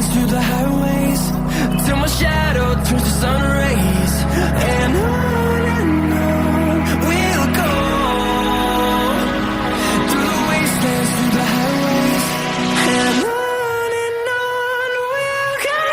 wastelands, through the highways, till my shadow turns to sun rays. And on we'll go, through the wastelands, through the highways, and on we'll go.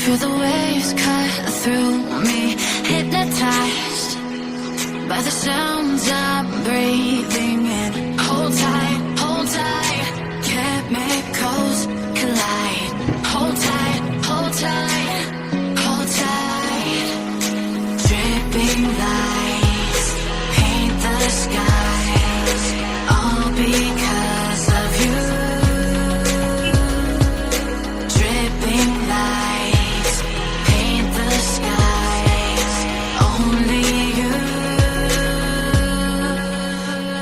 Feel the waves cut through me, hypnotized by the sounds I'm breathing in. Hold tight, chemicals collide. Hold tight, hold tight. Dripping lights paint the skies, all because of you. Dripping lights paint the skies, only you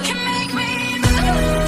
can make me move.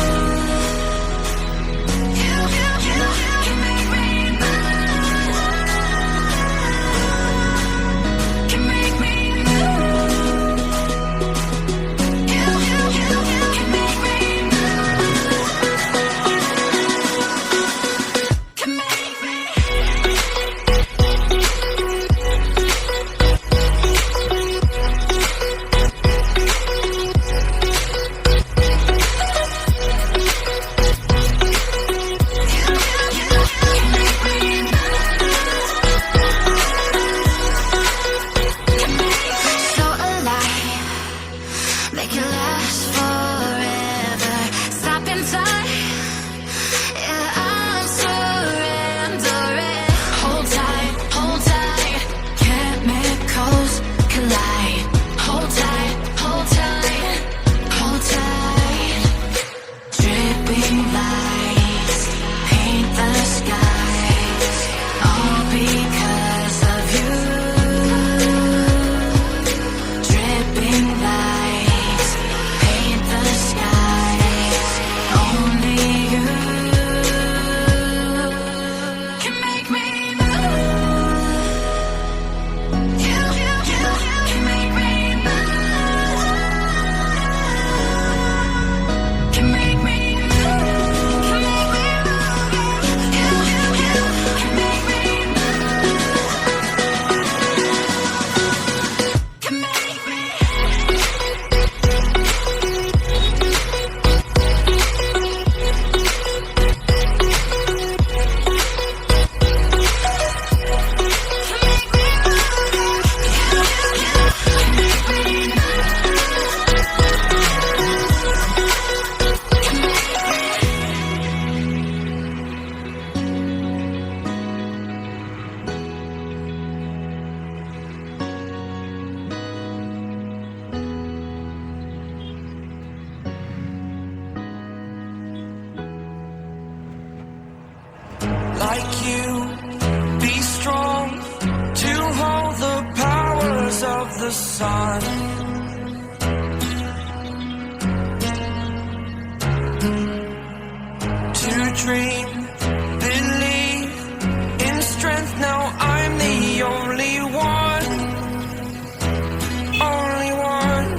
like you. Be strong to hold the powers of the sun. To dream, believe in strength. Now I'm the only one. Only one.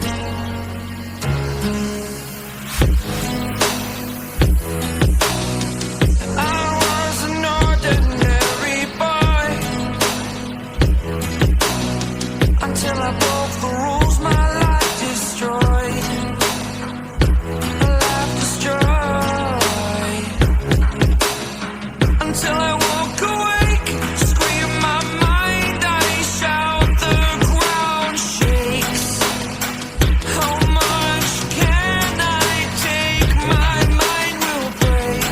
I was an ordinary boy until I broke the rules. My life destroyed. My life destroyed. Until I woke awake, scream my mind, I shout, the ground shakes. How much can I take? My mind will break.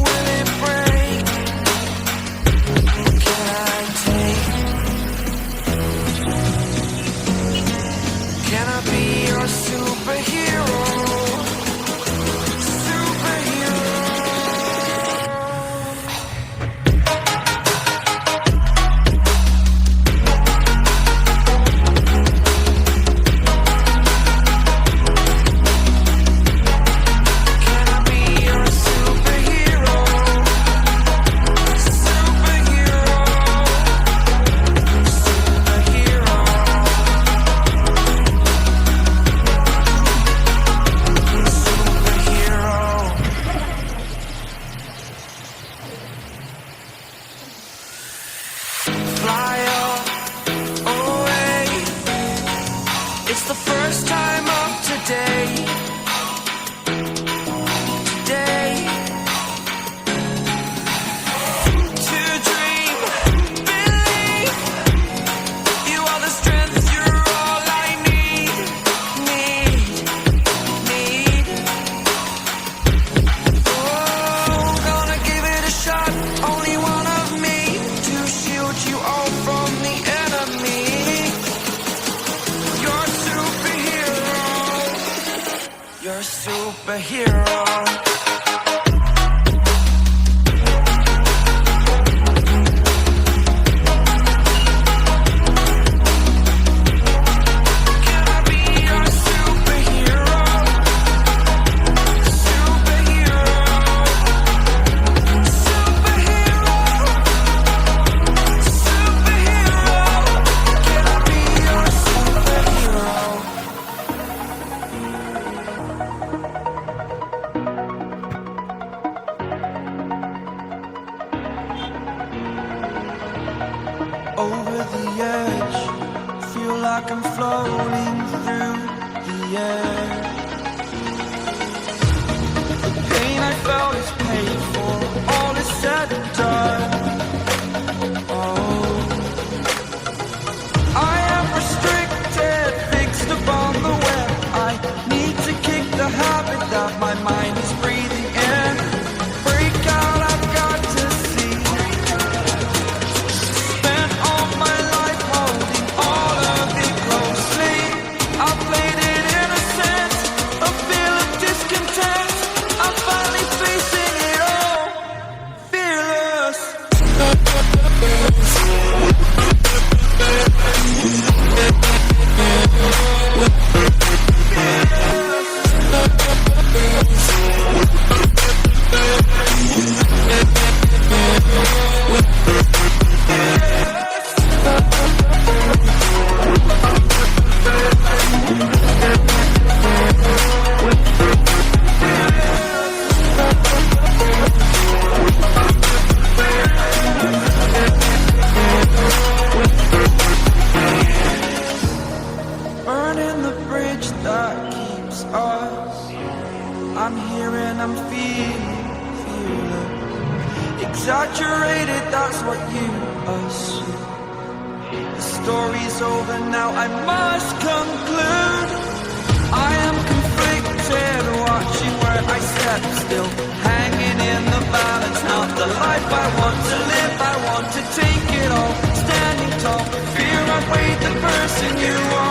Will it break? Can I take? Can I be your superhero? Superhero. Can I be your superhero? Superhero. Superhero. Superhero. Fly away. It's the first time of today. Today. To dream, believe. You are the strength, you're all I need. Need. Oh, gonna give it a shot. Only one of me to shield you all from the enemy. You're a superhero. You're a superhero. Can I be your superhero? Superhero. Superhero. Superhero. Can I be your superhero? Over the edge, feel like I'm floating through the air. The pain I felt is paid for, all is said and done. Oh, I am restricted, fixed upon the web. I need to kick the habit that my mind is breathing in. Break out, I've got to see. Spent all my life holding all of it closely. I played it innocent, a feel of discontent. I'm finally facing it all, fearless. Burning the bridge that keeps us. I'm here and I'm feeling exaggerated, that's what you assume. The story's over now, I must conclude. I am conflicted, watching where I step still, hanging in the balance, not the life I want to live. I want to take it all, standing tall, fear I've weighed the person you are.